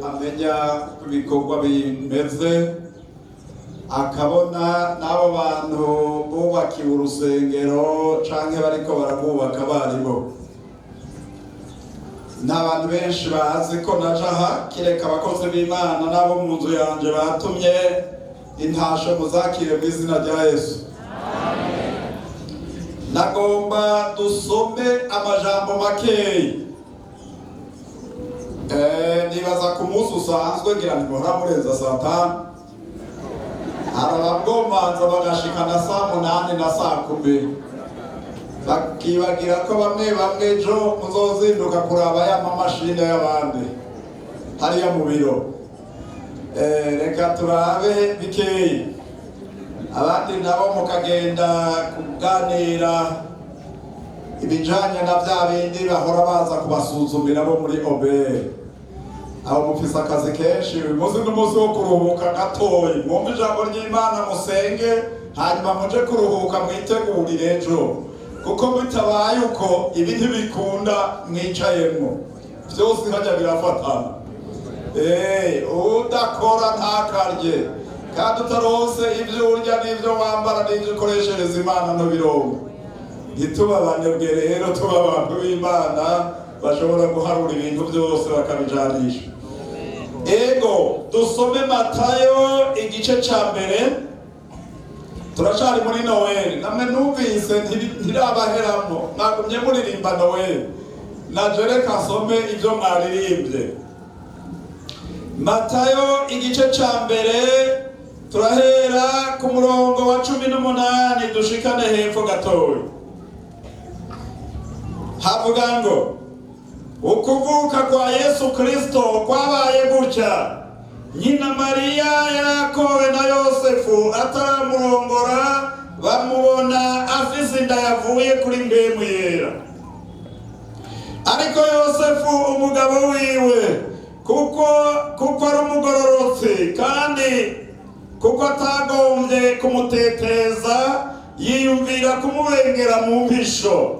amenya ibikorwa bimeze akabona n'abo bantu bubakiye urusengero canke bariko barabubaka baribo. N'abantu benshi bazi ko najaha kireka abakozi b'Imana n'abo mu nzu yanje batumye intasho muzakire mu izina rya Yesu. Nagomba dusome amajambo makeyi. Nibaza ku munsi usanzwe ngira ntimora murenza saa 5. Arababwomanza bagashikana saa 8 na saa 10. Bakibagira ko bamwe ejo muzozinduka kuraba ya mamashine y'abandi hariya mu biro. Reka turabe bikeyi. Abandi nabo mukagenda kuganira ibijanye na bya bindi bahora baza kubasuzumira bo muri OBE. Aho mufise akazi kenshi muzi n'umunsi wo kuruhuka gatoyi, mwumve ijambo ry'Imana musenge hanyuma muje kuruhuka mwitegurire ejo, kuko bitabaye uko ibi ntibikunda mwicayemwo vyose hajya birafatana. Udakora ntakarye kandi utarose ivyo urya n'ivyo wambara n'ivyo ukoreshereza Imana ntubironke. Ntitubabanebwe rero, tuba abantu b'Imana bashobora guharura ibintu byose bakabijanisha. Ego dusome Matayo igice ca mbere. Turacari muri Noel. Namwe numvise ntirabaheramo, nagumye muririmba Noel. Najere kasome ivyo mwaririmbye. Matayo igice ca mbere turahera ku murongo wa 18 dushikane hepfo gatoya. Havuga ngo ukuvuka kwa Yesu Kristo kwabaye gutya: nyina Mariya, Yakobo na Yosefu ataramurongora, bamubona afise inda yavuye kuri Mpwemu Yera. Ariko Yosefu umugabo wiwe kuko ari umugororotsi kandi kuko atagombye kumuteteza, yiyumvira kumubengera mu mpisho.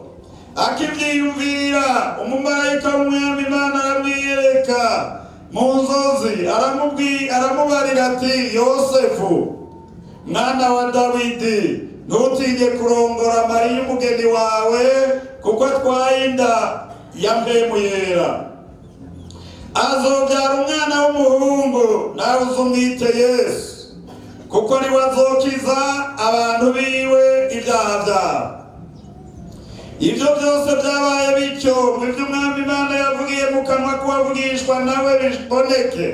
Akivyiyumvira, umumarayika w'Umwami Imana aramwiyereka mu nzozi, aramubarira ati: Yosefu mwana wa Dawidi, ntutinye kurongora Mariya umugeni wawe, kuko atwaye inda ya Mpwemu Yera. Azobyara umwana w'umuhungu, nawe uzumwite Yesu, kuko ariwe azokiza abantu biwe ibyaha byabo. Ibyo byose byabaye bityo mw'ivyo Umwami Imana yavugiye mu kanwa k'uwavugishwa nawe biboneke,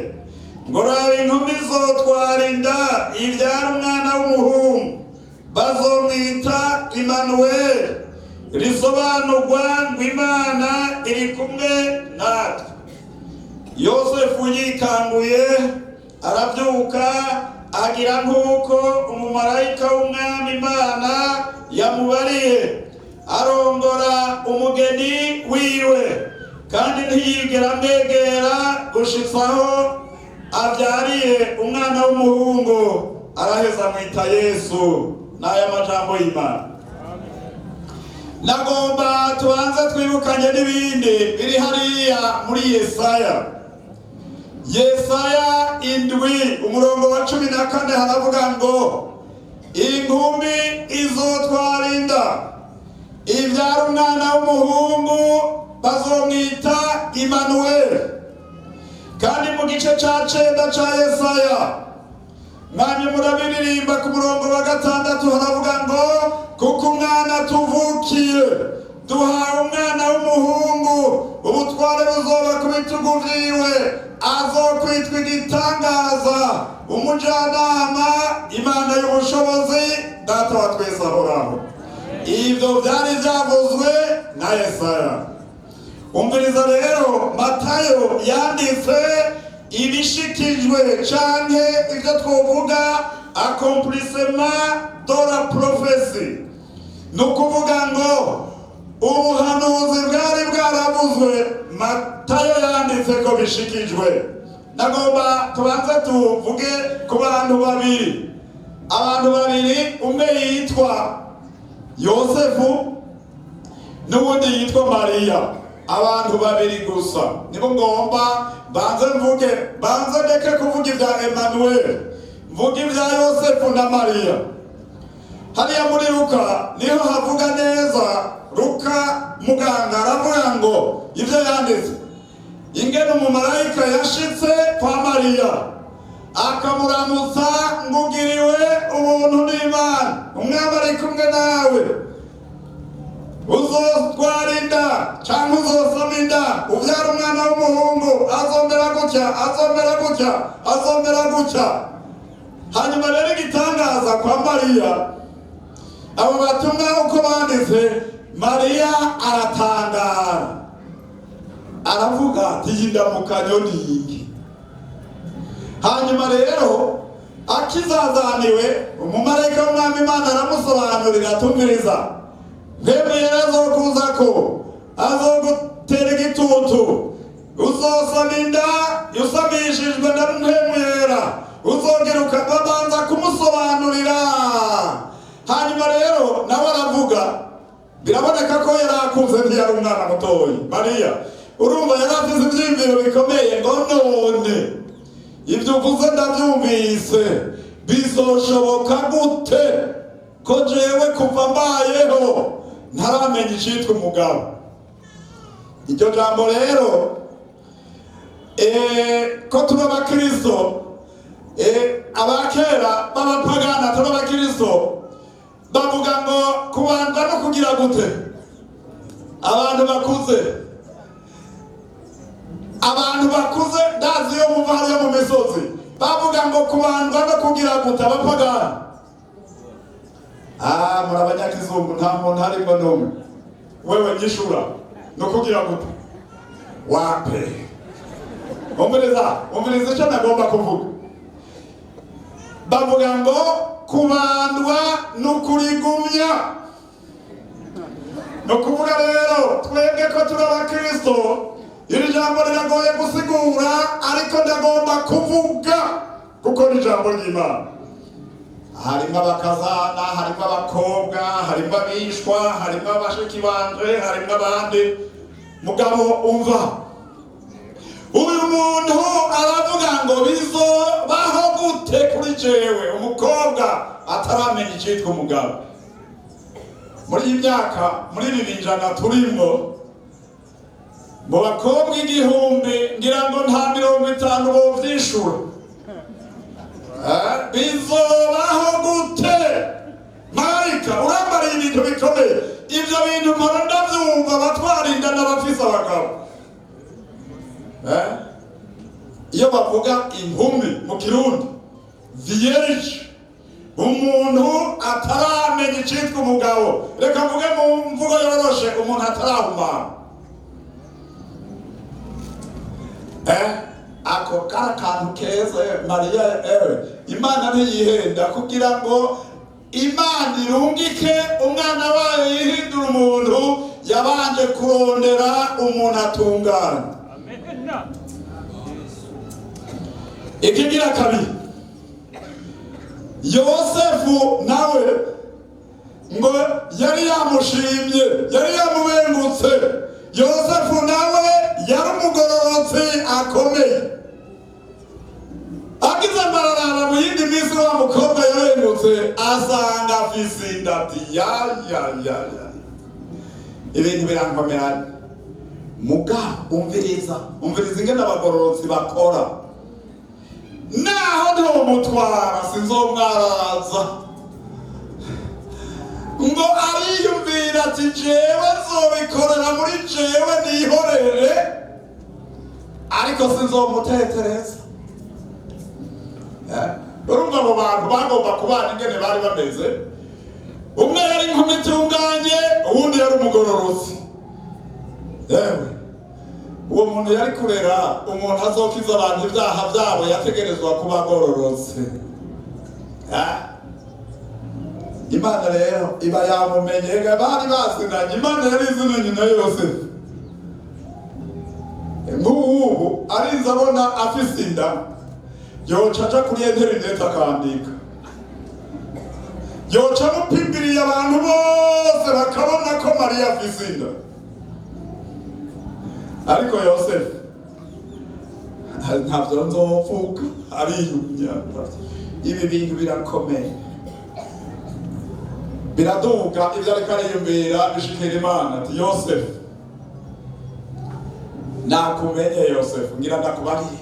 ngo raba inkumi izotwara inda ivyara umwana w'umuhungu, bazomwita Imanuweli, risobanurwa ngo Imana iri kumwe natwe. Yosefu yikanguye aravyuka, agira nk'uko umumarayika w'Umwami Imana yamubariye, arongora umugeni wiwe, kandi ntiyigera amwegera gushitsaho avyariye umwana w'umuhungu, araheza amwita Yesu. N'aya majambo y'Imana. Nagomba tubanze twibukanye n'ibindi biri hariya muri Yesaya 7 umurongo wa 14 haravuga ngo inkumi izotwara inda ivyara umwana w'umuhungu, bazomwita Imanuweli. Kandi mu gice ca 9 ca Yesaya mwanya murabiririmba ku murongo wa 6 haravuga ngo kuko umwana tuvukiye, duhawe umwana w'umuhungu, ubutware buzoba ku bitugu vyiwe, azokwitwa igitangaza, umujanama, Imana y'ubushobozi, Data wa twese ahoraho. Ivyo vyari vyavuzwe na Yesaya. Umviriza rero, Matayo yanditse ibishikijwe canke ivyo twovuga accomplissement de la prophétie. Nukuvuga ngo ubuhanuzi bwari bwaravuzwe, Matayo yanditse ko bishikijwe. Nagomba tubanze tuvuge ku bantu babiri. Abantu babiri, umwe yitwa Yosefu n'ubundi yitwa Mariya. Abantu babiri gusa nibo ngomba banze ndeke kuvuga ibya Emmanuel, mvuga ibya Yosefu na Mariya. Hariya muri Luka niho havuga neza. Luka muganga aravuga ngo ibyo yanditse, ingene umumarayika yashitse kwa Mariya akamuramutsa ngugiriwe ubuntu n'Imana, umwami ari kumwe nawe, uzotwara inda cyangwa uzosama inda ubyara umwana w'umuhungu, azomera gutya azomera gutya azomera gutya. Hanyuma rero igitangaza kwa Mariya, abo batumwa uko banditse, Mariya aratangara aravuga ati y'indamukanyo ni iki. Hanyuma rero akizazaniwe, umumarayika w'umwami Imana aramusobanurira, atumviriza, mpemuyera azokuza ko azogutera igitutu, uzosama inda usamishijwe na mpemuyera, uzogeruka. Babanza kumusobanurira. Hanyuma rero nawe aravuga, biraboneka ko yari akuze, ntiyari umwana mutoya. Mariya urumva yari afite ibyiyumviro bikomeye ngo none ibyo uvuze ndabyumvise, bizoshoboka gute ko jewe kuva mbayeho ntaramenya icitwa umugabo? Iryo jambo rero ko turi abakristo, abakera b'abapagana turi abakristo, bavuga ngo kubanza no kugira gute abantu bakuze ndazi yo muva hariya mu misozi, bavuga ngo kubanza no kugira gute abapagana. Muri abanyakizungu nta muntu harimo n'umwe. Wewe nyishura no kugira gute wape. Umviriza icyo nagomba kuvuga. Bavuga ngo kubandwa n'ukurigumya. No kuvuga rero twebwe ko turi abakristo, iri jambo riragoye gusigura, ariko ndagomba kuvuga kuko ni jambo ry'Imana. Harimo abakazana, harimo abakobwa, harimo abishwa, harimo abashiki banje, harimo abandi. Mugabo umva, uyu muntu aravuga ngo bizobaho gute kuri jewe umukobwa ataramenya icitwa umugabo? Muri iyi myaka, muri ibi binjana turimo, mu bakobwa 1000 ngira ngo nta 50 bovyishura. Bizobaho gute? Marayika urambariye ibintu bikomeye. Ibyo bintu mpora ndabyumva, batwarinda n'abafise abagabo. Iyo bavuga inkumi mu Kirundi, vierge, umuntu ataramenya icitwa umugabo. Reka mvuge mu mvugo yoroshe, umuntu atarahumana. Ako karakantu keze Mariya, Imana ntiyihenda kugira ngo Imana irungike umwana wayo yihindura umuntu, yabanje kurondera umuntu atungana. Ikigira kabiri, Yosefu nawe ngo yari yamushimye, yari yamubengutse. Yosefu nawe yari umugororotsi akomeye. Agize amararara mu yindi minsi wa mukobwa yabengutse, asanga afise inda. Ati ya ibintu birankomera. Muga umviriza ingene abagororotsi bakora. Naho ntomutwara sinzomwaraza, ngo ariyumvira ati jewe zobikorera muri jewe nihorere, ariko sinzomutetereza. Urumva abo bantu bagomba kubana ingene bari bameze. Umwe yari inkumi itunganye, uwundi yari umugororotsi. Uwo muntu yari kurera umuntu azokiza abantu ibyaha byabo, yategerezwa kuba agororotse. Imana rero iba yamumenye, bari bazinanye. Imana yari izinanye na Yosefu. Ngubu arinze abona afise inda, yoca aja kuri interineti akandika, yoca amupimiriye abantu bose bakabona ko Mariya afise inda. Ariko Yosefu ntabyo nzovuga ariyumya. Ibi bintu birakomeye, biraduga ibyo ariko ariyumvira bishikira Imana ati Yosefu nakumenye, Yosefu ngira ndakubariye,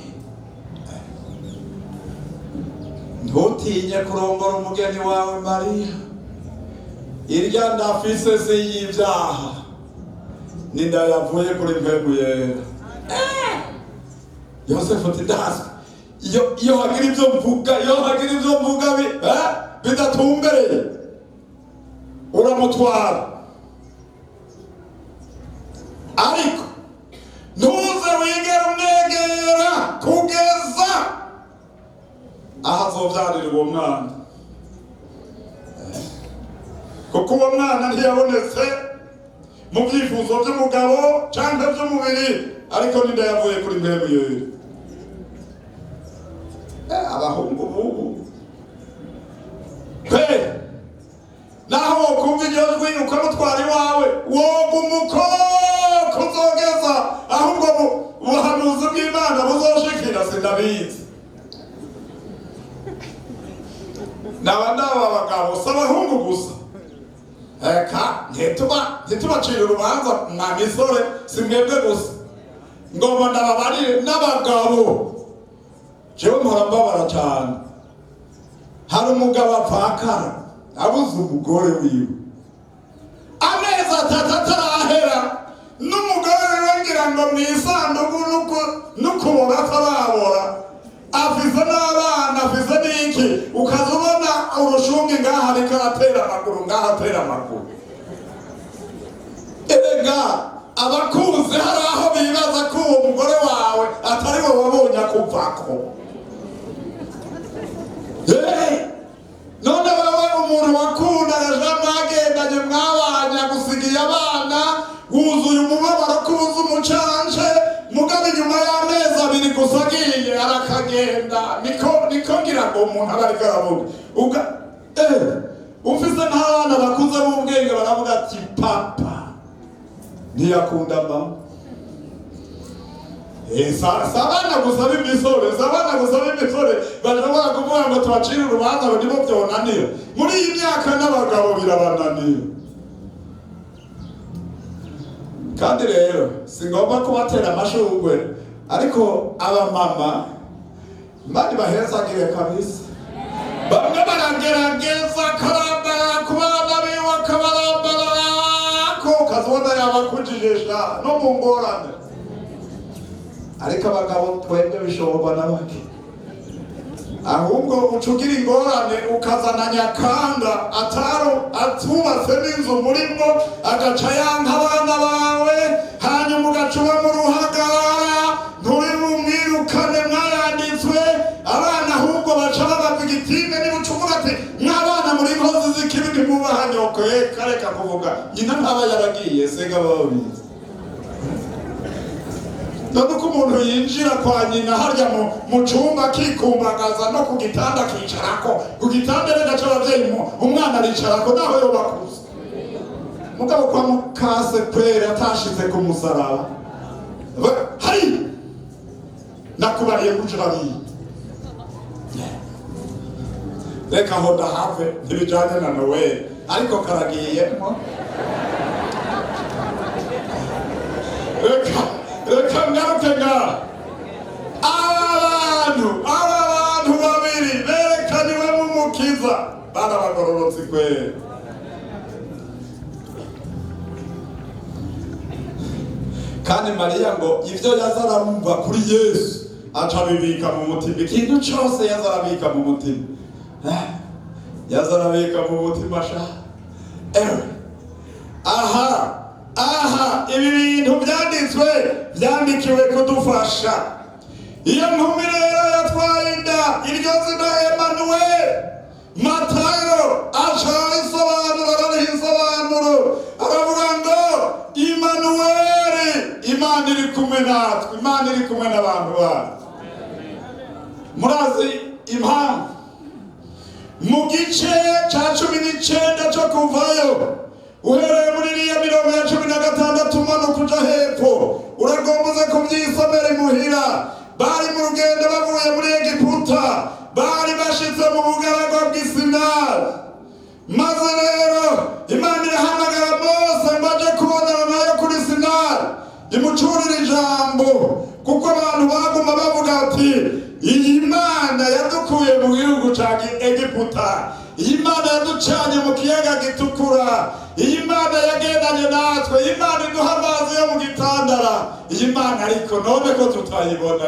ntutinye kurongora umugeni wawe Mariya, irya ndafise si y'ibyaha, ninda yavuye kuri mpemu yera. Yosefu ati ndazwe, iyo hagira ibyo mvuga bidatumbereye uramutwara, ariko ntuze wigera umwegera kugeza aho azovyarira uwo mwana, kuko uwo mwana ntiyabonetse mu byifuzo by'umugabo cyangwa by'umubiri, ariko ninda yavuye kuri mpemu yera. Abahungu bubu naho wokumva iryo jwi ukamutwara iwawe, woga umukoko uzogeza ahubwo ubuhanuzi bw'Imana buzoshikira sinabizi. Ndaba abagabo si abahungu gusa, eka ntitubacire urubanza mwa misore, si mwebwe gusa, ngomba ndababarire n'abagabo. Jewe mpora mbabara cyane, hari umugabo apfakara abuze umugore wiwe, amezi 3 atarahera, n'umugore wiwe ngira ngo mwisanduku n'ukubora atarabora, afise n'abana afise n'iki, ukaza ubona urushungi ngaha ariko aratera amaguru, ngaha atera amaguru. Erega abakuze hari aho bibaza ko uwo mugore wawe atari wowe wabonye akuvako. None wewe umuntu wakundaga jambo agendanye mwabanya gusigiye abana, wuzuye umubabaro kubuza umucanje, mugabe inyuma y'amezi 2 gusa agiye arakagenda. Niko ngira ngo umuntu aba ariko aravuga ufise n'abana bakuze b'ubwenge baravuga ati papa ntiyakunda mama. Sabana gusa b'imisore bashobora kuvuga ngo tubacire urubanza ngo nibo byonanira. Muri iyi myaka n'abagabo birabananira. Kandi rero singomba kubatera amashugwe, ariko abamama bari bahezagire kabisa. Bamwe baragerageza karambara ku bana biwe, akabarambara ko kazobona yabakujijisha no mu ngorane, ariko abagabo twebwe bishoborwa na bake. Ahubwo ucugira ingorane ukazana Nyakanga atubatse n'inzu murimo, agaca yanka abana bawe, hanyuma ugacuba mu ruhagarara, nturi bumwirukane mwayanditswe abana, ahubwo baca babavuga itime. Niba ucuvuga ati mwabana muri nkozi z'ikibi ntimubaha nyoko, kareka kuvuga nyina ntaba yaragiye, sega babizi. None ko umuntu yinjira kwa nyina harya mu cyumba akikumbagaza no ku gitanda akicarako, ku gitanda rero gaca abavyeyi umwana aricarako naho yo bakuze. Mugabo kwa mukase kwere atashize ku musaraba, hari nakubariye kujirabi, reka ho ndahave ntibijanye na Noel, ariko karagiyemo. Reka ngaruke nga abantu babiri berekaniwe mu mukiza, bana bagororotse kwere. Kandi Mariya ngo ivyo yazaramva kuri Yesu aca bibika mu mutima, ikintu cyose yazarabika mu mutima, yazarabika mu mutima sha. Aha ibi bintu byandikiwe kudufasha. Iyo nkumi rero yatwaye inda, iryo zina Emmanuel, Matayo aca isobanuro, aravuga ngo Emmanuel, Imana iri kumwe natwe, Imana iri kumwe n'abantu bayo. Murazi impamvu mu gice ca 19 cyo kuvayo, uhereye muri iriya 16 umanuka uja hepfo, uragomba uze kubyisomera imuhira. bari mu rugendo bavuye muri Egiputa, bari bashitse mu bugaragwa bw'Isinayi. Maze rero Imana irahamagara Mose ngo aje kubonana nayo kuri Sinayi, imucurira ijambo, kuko abantu baguma bavuga ati iyi Mana yadukuye mu gihugu ca Egiputa, iyi Mana yaducanye mu kiyaga gitukura, iyi Mana yagendanye natwe, iyi Mana iduha amazi yo mu gitandara, iyi Mana ariko none ko tutayibona,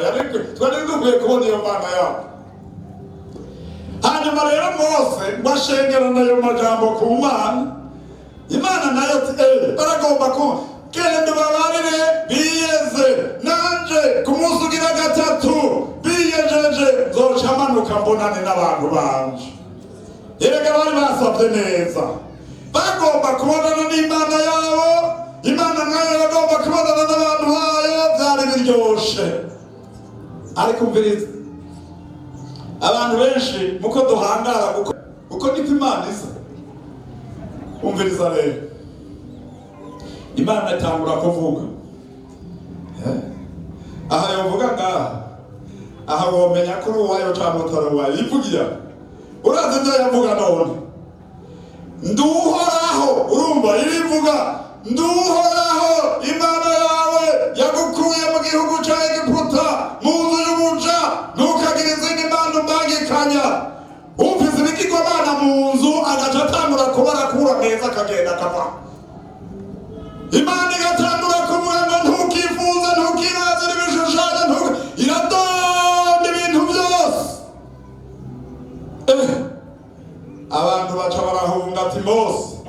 twari dukwiye kubona iyo Mana yacu. Hanyuma rero Mose bashengerana ayo majambo ku Mana. Imana nayo baragomba ko genda babarire biyeze, nanje ku munsi ugira gatatu biyejeje zoca manuka mbonane n'abantu banje. Erega bari basavye neza, bagomba kubonana n'Imana yabo, Imana nayo yagomba kubonana n'abantu bayo, byari biryoshe. Ariko umviriza, abantu benshi muko duhangara uko niko Imana isa. Umviriza rero, Imana itangura kuvuga, aha yovuga ngaha, aha womenya kuri uwayo cyangwa utari uwayo. Ivugira urazi ibyo yavuga none, nduhoraho. Urumva irivuga nduhoraho Imana yawe yagukuye mu gihugu cya Egiputa, mu nzu y'ubuja, ntukagira izindi mana umbangikanya. Umvise ibigirwamana mu nzu agaca atangura kuba arakura meza akagenda akava. Imana igatangura kuvuga ngo ntukifuze, ntukibazire ibishushanyo, iradonda ibintu byose. Abantu baca barahunga ati Mose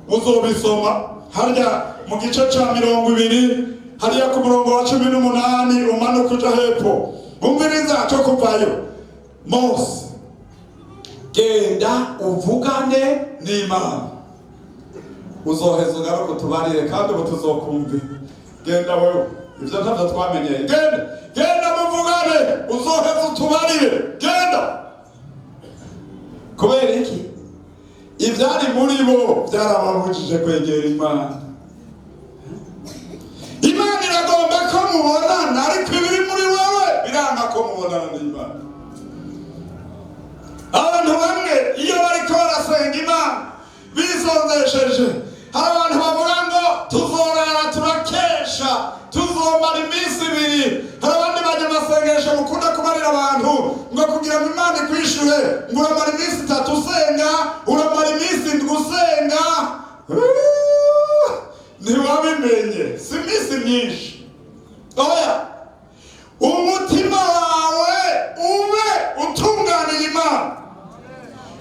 uzobisoma harya mu gice ca 20 hariya ku murongo wa 18 umanuka uja hepfo. Umviriza cyo kuvayo, Mose genda uvugane n'Imana, uzoheza ugaruka utubarire kandi ubu tuzokumva. Genda wewe, ibyo ntavyo twamenyeye. Genda muvugane, uzoheza utubarire, genda. Kubera iki? Ivyari muri bo byarababujije kwegera Imana. Imana iragomba ko mubonana, ariko ibiri muri wewe biranga ko mubonana n'Imana. Abantu bamwe iyo bariko barasenga Imana bisonzesheje, hari abantu bavuga ngo tuzorara turakesha, tuzomara iminsi 2. Hari abandi banyamasengesho mukunda kubarira abantu ngo kugira ngo Imana ikwishure ngo uramara iminsi 3 usenga, uramara iminsi 7 usenga. Ntiwabimenye, si iminsi myinshi. Oya, umutima wawe ube utunganiye Imana.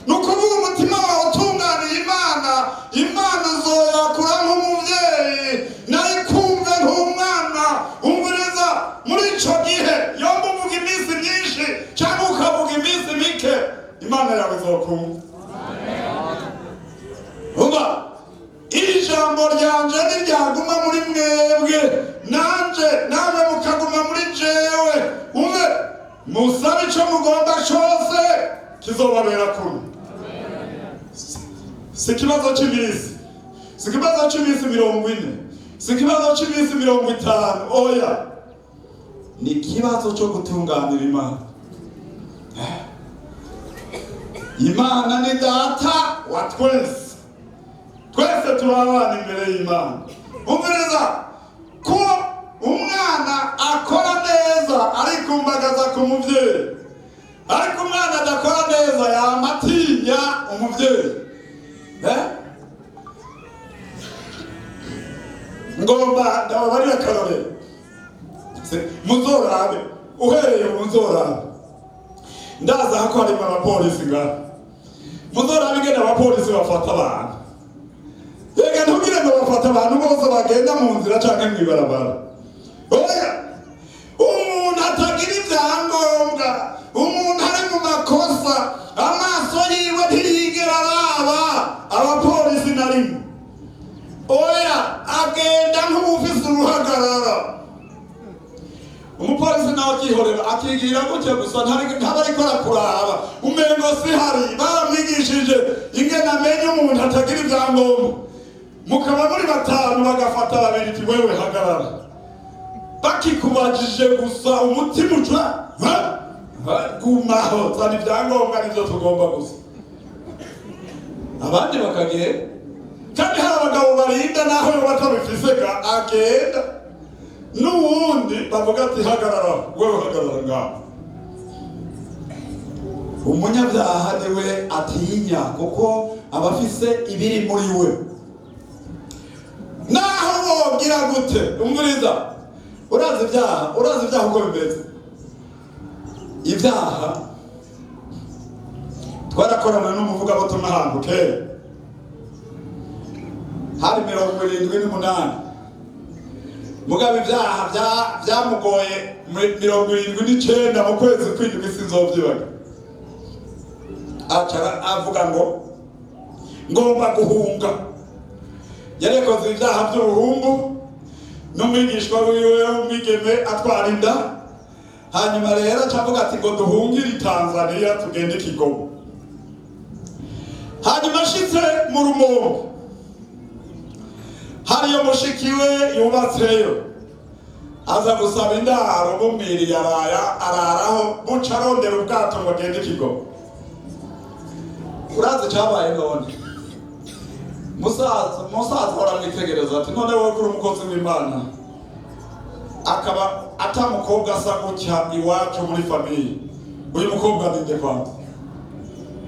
Nukuvuga umutima wawe utunganiye Imana, Imana uzoyakura nk'umuvyeyi, nayo ikumve nk'umwana. Umviriza, muri ico gihe yomba uvuga iminsi myinshi cyangwa ukavuga iminsi mike, Imana yawe izokumva. Umva, ijambo ryanje niryaguma muri mwebwe, nanje namwe mukaguma muri jewe, umve musabe ico mugomba cose kizobabera kumwe. Si ikibazo cy'iminsi, si ikibazo cy'iminsi 40, si ikibazo cy'iminsi 50. Oya, ni ikibazo cyo gutunganira Imana. Imana ni data wa twese, twese turabana imbere y'Imana. Umviriza ko umwana akora neza arikumbagaza ku muvyeyi, ariko umwana adakora neza yamatinya umuvyeyi. Ngomba ndababarira karore, muzorabe uhereye muzorabe, ndaza hako hari abapolisi ngaha, muzorabe ingene abapolisi bafata abantu. Yega ntugire ngo bafata abantu bose bagenda mu nzira canke mw'ibarabara. Oya, umuntu atagira ivyangombwa, umuntu ari mu makosa, amaso yiwe ntiyigera araba abapolisi na rimwe. Oya, agenda nk'ufise uruhagarara. Umupolisi nawe akihorera akigira gutya gusa, ntabariko arakuraba, umengo sihari. Baramwigishije ingene amenye umuntu atagira ivyangombwa. Mukaba muri 5 bagafata 2 iti wewe hagarara. bakikubajije gusa umutima uca gumaho zana ibyangombwa nibyo tugomba gusa abandi bakagenda kandi hari abagabo barinda naho yo batabifisega agenda n'uwundi bavuga ati hagarara wewe hagarara ngaho umunyabyaha niwe atinya kuko abafise ibiri muri we naho wogira gute umuriza urazi ibyaha uko bimeze ibyaha twarakorana n'umuvugabutumwa ahantu kera hari 78 mugabo ibyaha byamugoye 79 mu kwezi kw'indwi sinzovyibaga acara avuga ngo ngomba guhunga yarekoze ibyaha by'ubuhumbu n'umwigishwa wiwe w'umwigeme atwara inda hanyuma rero acavuga ati ngo duhungire i Tanzania tugende Kigogo hanyuma ashitse mu Rumonge hariyo mushikiwe yubatseyo aza gusaba indaro bumwiriye araraho buca arondera ubwato ngo agende Kigogo urazi cyabaye none musaza baramwitegereza ati none wowe kuri umukozi w'Imana akaba atamukobwa asa gutya iwacu muri famiye uyu mukobwa ninde kwanza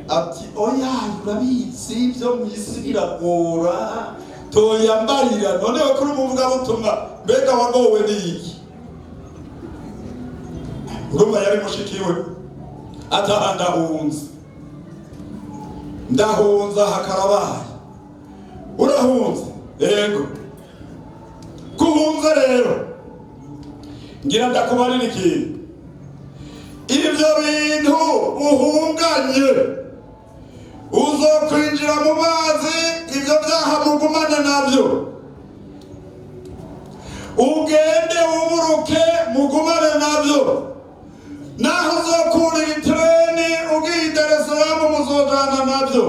ati oya urabizi ibyo mw'isi biragora toyambarira none wowe kuri umuvugabutumwa mbega wagowe n'iki urumva yari mushikiwe ataha ndahunza hakarabaye urahunze yego kuhunze rero ngira ndakubarira ikintu ibyo bintu uhunganye uzokwinjira mu mazi ibyo byaha mugumane nabyo ugende uburuke mugumane nabyo naho uzokurira itreni ugiye Dar es Salaam muzojana nabyo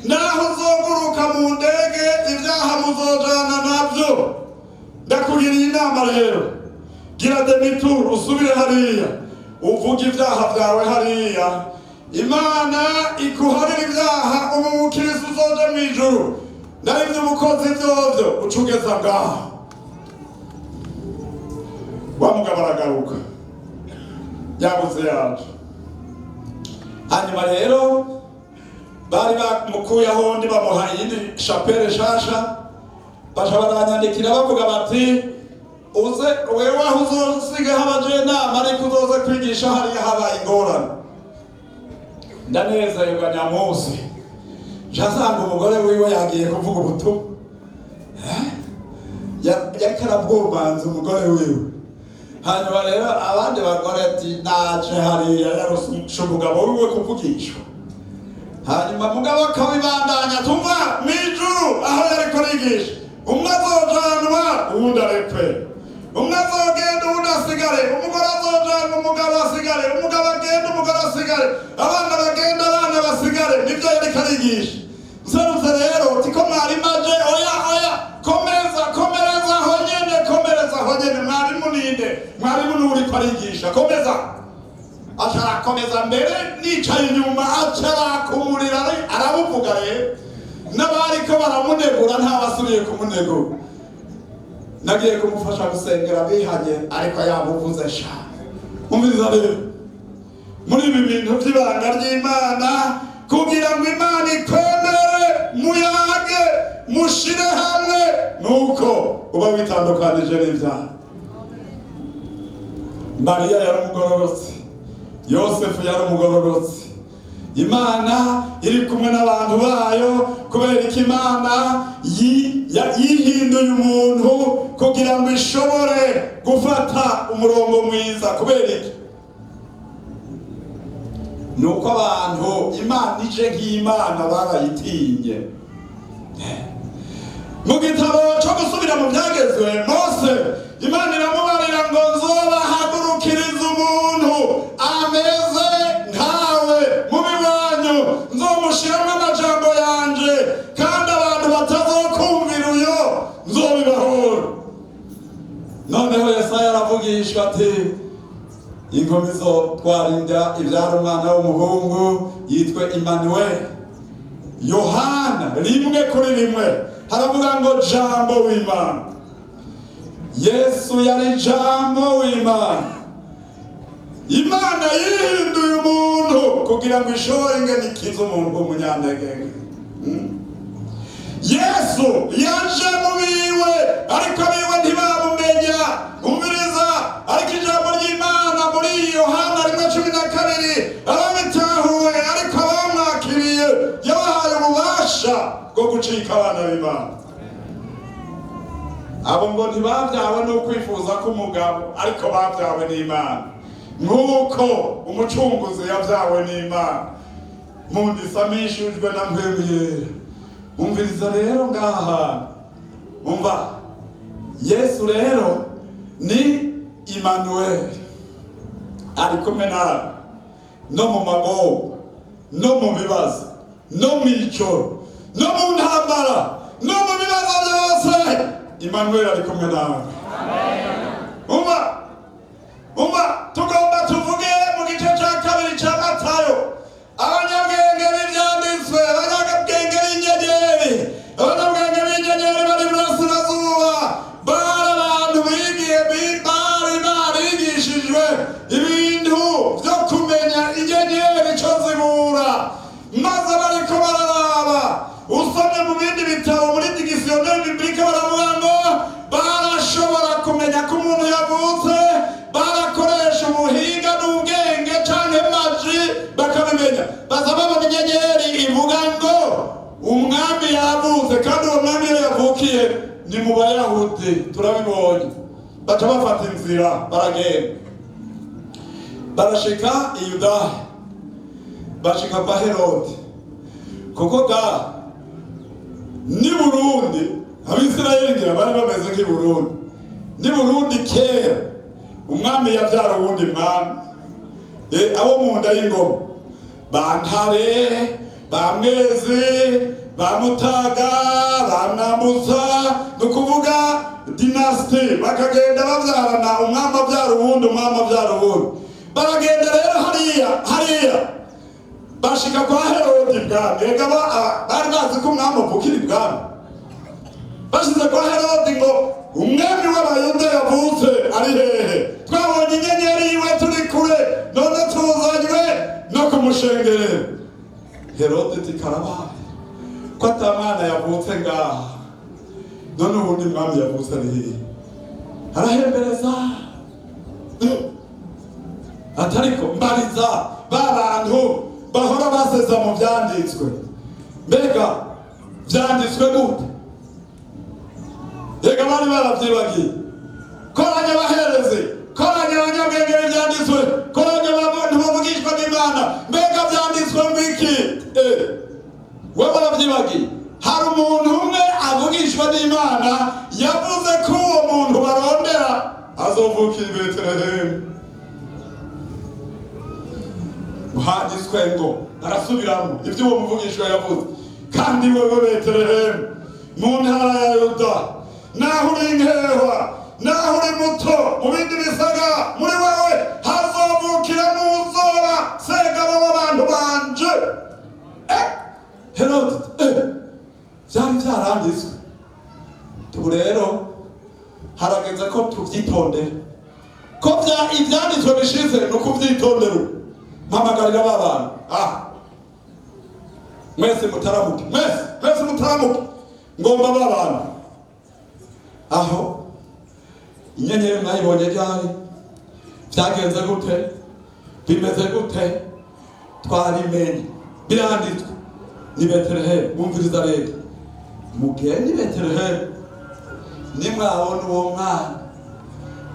naho uzoguruka mu ndege ibyaha muzojana nabyo ndakugiriye inama rero gira demitur usubire hariya uvuga ibyaha byawe hariya Imana ikuharira ibyaha umukirisu uzoja mu ijuru naribyo umukozi byovyo ucugeza ngaho wamugabo aragaruka yabuze yaje hanyuma rero bari bamukuye aho ndi bamuha iyindi chapelle shasha baca baranyandikira bavuga bati uze wewe aho uzosiga habajenama ariko uzoze kwigisha hariya habaye ingorane ndaneza yuga Nyamusi jasanga umugore wiwe yagiye kuvuga ubutumwa yakarabwobanza umugore wiwe hanyuma rero abandi bagore ati naje hariya yarusha umugabo wiwe kuvugishwa hanyuma mugabo akabibandanya tumva mw'ijuru aho yariko arigisha umwe azojanwa uwundi arepfe umwe azogenda uwundi asigare umugore azojana umugabo asigare umugabo agenda umugore asigare abana bagenda abana basigare nibyo yariko arigisha mserutse rero tiko mwarimu aje oya komereza aho nyene mwarimu ninde mwarimu n'uriko arigisha komeza asharakomeza mbere nicaye inyuma acarakumurira arabuvuga rero n'abariko baramunegura ntabasubiye kumunegura nagiye kumufasha gusengera bihanye ariko yamuvuze sha umviriza rero muri ibi bintu by'ibanga ry'Imana kugira ngo Imana ikwemere muyage mushire hamwe nuko uba witandukanije n'ibyaha Mariya yari umugororotsi Yosefu yari umugororotsi Imana iri kumwe n'abantu bayo kubera ko Imana yihinduye umuntu kugira ngo ishobore gufata umurongo mwiza kubera iki nuko abantu Imana ije nk'Imana barayitinye mu gitabo cyo gusubira mu byagezwe Mose Imana iramubarira ngo nzobahagurukiriza umuntu ameze nkawe mu biwanyu nzomushiramo amajambo yanje kandi abantu batazokumvira uyo nzobibahora noneho Yesaya aravuga ati inkumi zo twarinda ibyara umwana w'umuhungu yitwe Emmanuel. Yohana 1:1 haravuga ngo jambo w'Imana. Yesu yari jambo w'Imana. Imana yihinduye umuntu kugira ngo ishobore ingenikiza umuntu w'umunyantege. Yesu yaje mu biwe ariko abiwe ntibamumenya. Umviriza, ariko ijambo ry'Imana muri Yohana 1:12 ababitahuye ariko abamwakiriye yabahaye ububasha bwo gucika abana b'Imana. Abo ngo ntibabyawe no kwifuza k'umugabo ariko babyawe n'Imana, nk'uko umucunguzi yabyawe n'Imana mu ndisamishijwe na mpwemu yera. Umviriza rero ngaha, umva, Yesu rero ni Emmanuel, ari kumwe nawe no mu magogo, no mu bibazo, no mu icoro, no mu ntambara, no mu bibazo byose. Emmanuel ari kumwe nawe. Umva, tugomba tuvuge mu gice cya 2 cya Matayo, abanyabwenge b'ibyanditswe, abanyabwenge b'inyenyeri, abanyabwenge b'inyenyeri bari burasirazuba, bari abantu bari barigishijwe ibintu byo kumenya inyenyeri icyo zibura, maze bariko bararaba. Usomye mu bindi bitabo muri dictionnaire biblique baravuga ngo barashobora kumenya ko umuntu yavutse, barakoresha ubuhinga n'ubwenge canke maji bakabimenya. Baza babona inyenyeri ivuga ngo umwami yavutse, kandi uwo mwami yavukiye ni mu Bayahudi, turabibonye. Baca bafata inzira baragenda, barashika i Yudaya, bashika kwa Herode, kuko ni Burundi, Abisirayeli ngira bari bameze nk'i Burundi. Ni Burundi kera umwami yabyara uwundi mwami, abo mu nda y'ingoma, ba Ntare, ba Mwezi, ba Mutaga, ba Mwambutsa, ni ukuvuga dinasiti, bakagenda babyarana, umwami abyara uwundi, umwami abyara uwundi. Baragenda rero hariya bashika kwa Herode ibwami. Ega bari bazi ko umwami avukira ibwami. Bashize kwa Herode ngo umwami w'Abayuda yavutse ari hehe? Twabonye inyenyeri yiwe turi kure, none tuzanywe no kumushengerera. Herode ati karabaye ko atamwana yavutse ngaha, none ubundi mwami yavutse ari hehe? Arahembereza atariko mbariza b'abantu bahora baseza mu byanditswe, mbega byanditswe gute? Ega bari baravyibagiye. Koranya abaherezi, koranya abanyabwenge b'ibyanditswe, koranya abantu bavugishwa n'Imana, mbega byanditswe mbiki? We baravyibagiye. Hari umuntu umwe avugishwa n'Imana yavuze ko uwo muntu barondera azovukira i Betelehemu. Handitswe ngo, arasubiramo ibyo uwo muvugishwa yavuze, kandi wewe Betelehemu mu ntara ya Yuda, naho uri inkehwa, naho uri muto mu bindi bisaga, muri wewe hazovukira n'uzoba segabo w'abantu banje. Herode byari byaranditswe. Tubu rero harageze ko tubyitondera, ko ibyanditswe bishize no kubyitondera. Mpamagarira b'abantu, mwese mutaramuke, mwese mutaramuke, ngomba b'abantu aho inyenyeri mwayibonye ryari? Byagenze gute? Bimeze gute? Twarimenye, biranditswe ni Betelehemu. Mumviriza rero, mugende i Betelehemu, nimwabona uwo mwana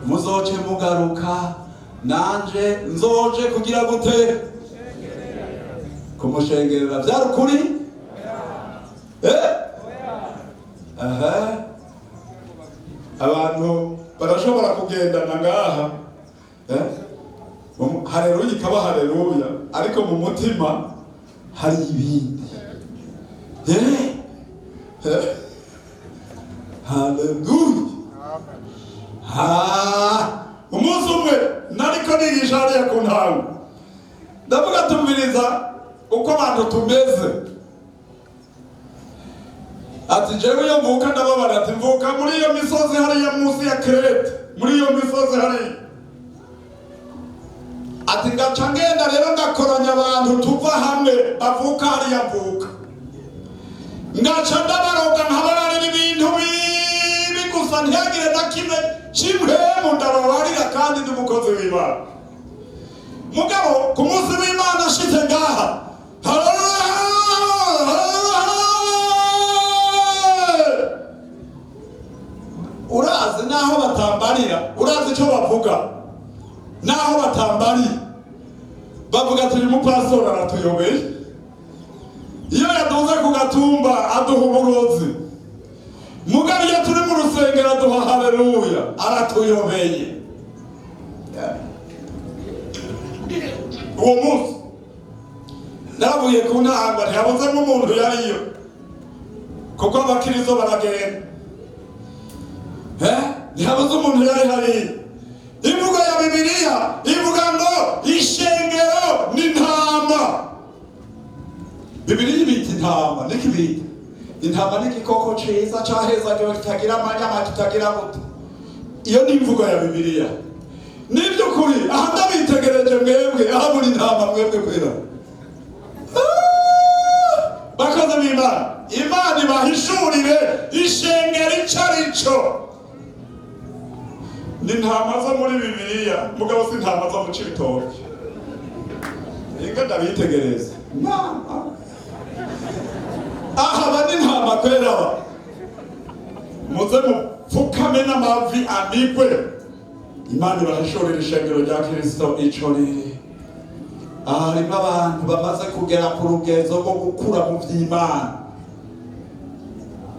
muzoce mugaruka, nanje nzoje kugira gute? Kumushengerera. Byari ukuri? Abantu barashobora kugendana ngaha, haleluya ikaba haleluya, ariko mu mutima hari ibindi. Haleluya. umunsi umwe nariko nigisha hariya ku ntango, ndavuga tumviriza uko abantu tumeze. Ati jewe iyo mvuka ndababara, ati mvuka muri iyo misozi hariya munsi ya Krete, muri iyo misozi hariya. Ati ngaca ngenda rero ngakoranya abantu tuva hamwe bavuka hariya mvuka, ngaca ndabaroga nkabararira ibintu bibi gusa ntihagire na kimwe cy'impwemu ndababarira kandi ndi umukozi w'Imana. Mugabo ku munsi w'Imana ashize ngaha, urazi naho batambarira, urazi icyo bavuga naho batambarira, bavuga turi mupastori aratuyobeye. Iyo yaduze ku gatumba aduha uburozi, mugabo iyo turi mu rusengero aduha haleluya, aratuyobeye. Uwo munsi navuye ku ntanga ntihabuze nk'umuntu yariyo, kuko abakirizo baragenda, ntihabuze umuntu yari hariya. Imvugo ya Bibiliya ivuga ngo ishengero ni intama. Bibiliya ibita intama, niki bita intama? Ni igikoko ciza cahezagiwe kitagira amanyama, kitagira buto. Iyo ni imvugo ya Bibiliya. Niby'ukuri aha ndabitegereje mwebwe, aha muri intama mwebwe kwera. Bakoze b'Imana, Imana ibahishurire ishengero ico arico. Ni intama zo muri Bibiliya, mugabo si intama zo mu Cibitoke. Inga ndabitegereza. Aha bani intama kwera, muze mupfukame n'amavi anigwe. Imana ibahishurire ishengero rya Kristo ico riri. Harimo abantu bamaze kugera ku rugezo rwo gukura mu vy'Imana,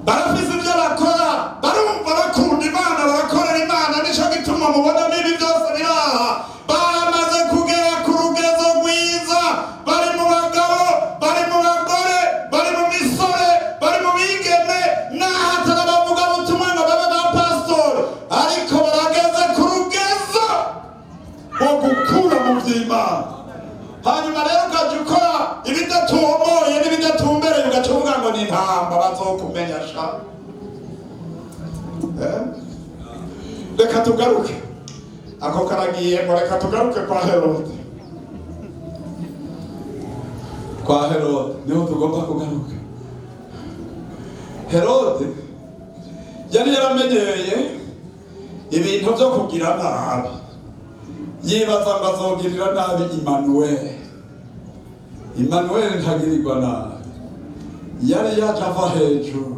barafise ibyo bakora, barumva bakunda Imana, barakorera Imana. Nico gituma mubona n'ibi byose biraha. Bamaze kugera ku rugezo rwiza, bari mu bagabo, bari mu bagore, bari mu misore, bari mu bigeme, n'ahatari abavuga butumwa ngo babe ba pastori, ariko barageze ku rugezo rwo gukura mu vy'Imana. Hanyuma rero ukaja ukora ibidatomoye n'ibidatumbereye, ugaca uvuga ngo ni intamba bazokumenya sha. Reka tugaruke, ako karagiye ngo reka tugaruke kwa Herode. Kwa Herode niho tugomba kugaruka. Herode yari yaramenyeye ibintu byo kugira nabi, yibaza ngo azogirira nabi Emmanuel ntagirirwa nabi, yari yaje ava hejuru.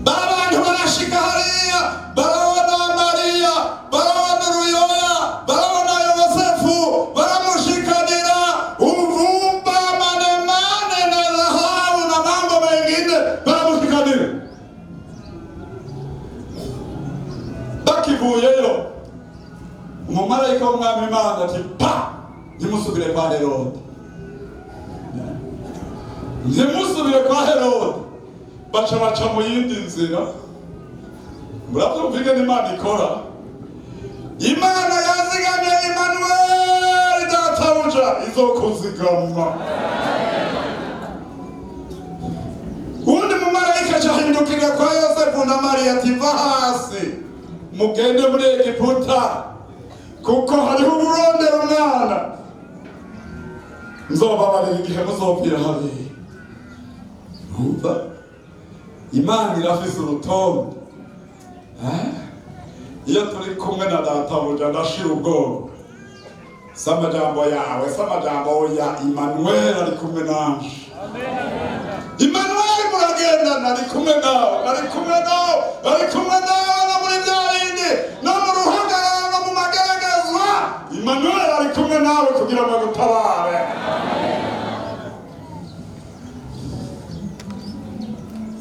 Abantu barashika hariya, barabona Mariya, barabona Ruyoya, barabona Yosefu, baramushikanira uvumba manemane na dhahabu na mambo mengine, baramushikanira. Bakivuyeyo, umumarayika w'Umwami Imana ati pa, ntimusubire kwa Herode, ntimusubire kwa Herode. Baca mu yindi nzira. Murabyumvike n'Imana ikora. Imana yazigamye Emmanuel databuja izokuzigama. Undi mumarayika acahindukira kwa Yosefu na Mariya ati va hasi mugende muri Egiputa, kuko hariho uburondera umwana, nzobabarira igihe muzopfira hariya. Umva, Imana irafise urutonde. Iyo turi kumwe na databuja ndashira ubwoba. Si amajambo yawe, si amajambo ya Emmanuel ari kumwe nanje. Emmanuel muragendana, ari kumwe nawe, ari kumwe nawe, ari kumwe nawe no muri bya bindi, no mu ruhagarara, no mu mageragezwa. Emmanuel ari kumwe nawe kugira ngo agutabare.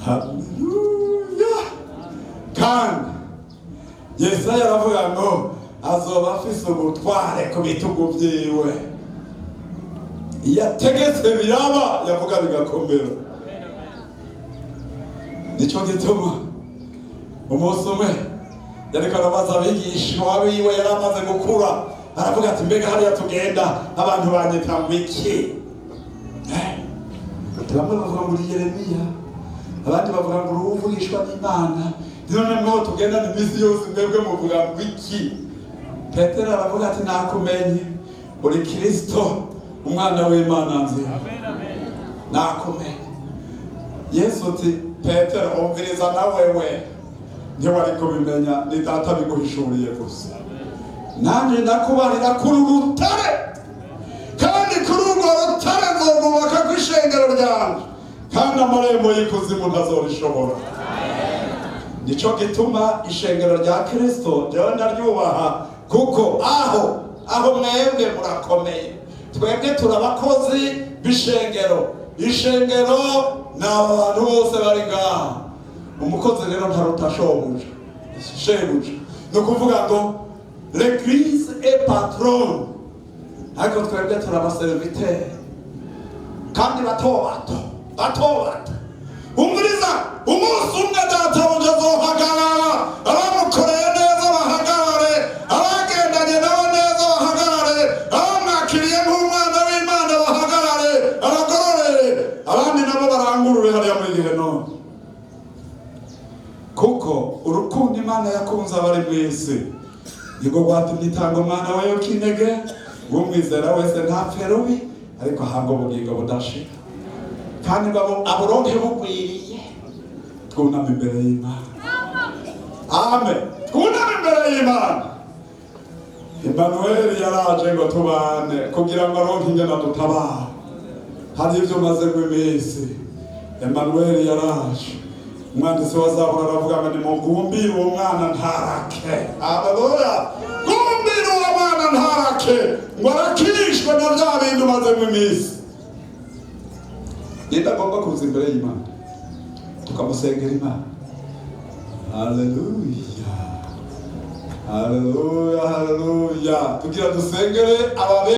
Haleluya. Kandi Yesaya aravuga ngo azoba afise ubutware ku bitugu vyiwe. Iyo ategetse biraba, yavuga bigakomera. Nico gituma umunsi umwe yariko arabaza abigishwa biwe yari amaze gukura, aravuga ati mbega hariya tugenda abantu banyita ngo iki? Bamwe bavuga ngo uri Yeremiya, abandi bavuga ngo uri uvugishwa n'Imana, none mwo tugenda iminsi yose mwebwe muvuga ngo iki? Petero aravuga ati nakumenye, uri Kristo umwana w'Imana nzima. Nakumenye. Yesu ati Petero umviriza na wewe ntiwari kubimenya, ni data biguhishuriye gusa. Nanje ndakubarira kuri urutare, kandi kuri urwo rutare nzogubaka kw'ishengero ryanje, kandi amarembo y'ikuzimu ntazorishobora. Nico gituma ishengero rya Kristo jewe ndaryubaha, kuko aho mwebwe murakomeye, twebwe turabakozi b'ishengero. Ishengero ni abantu bose bari ngaha. Umukozi rero ntaruta shebuja. Ni ukuvuga ngo l'église est patron, ariko twebwe turabaserviteri kandi bato bato. Umuriza umunsi umwe databuja azohagarara, abamukoreye neza bahagarare, abagendanye nawe neza bahagarare, abamwakiriye nk'umwana w'Imana bahagarare, abagororere, abandi nabo barangurure hariya muri Gehinomu. Kuko urukundo Imana yakunze abari mw'isi nibwo rwatumye itanga umwana wayo w'ikinege, umwizera wese ntapfe rubi, ariko ahabwa ubugingo budashira, kandi aburonke bugwiriye. Twuname imbere y'Imana. Amen. Twuname imbere y'Imana. Emmanuel yaraje ngo tubane kugira ngo aronke ingene dutabara. Hari ibyo maze iminsi. Emmanuel yaraje. Umwanditsi wa Zaburi aravuga ngo nimugumbire uwo mwana ntarake. Haleluya. Gumbire uwo mwana ntarake, ngo arakishwe na bya bindi maze iminsi. Ndagomba kuza imbere y'Imana tukamusengera Imana. Haleluya, haleluya, haleluya. Tugira dusengere ababe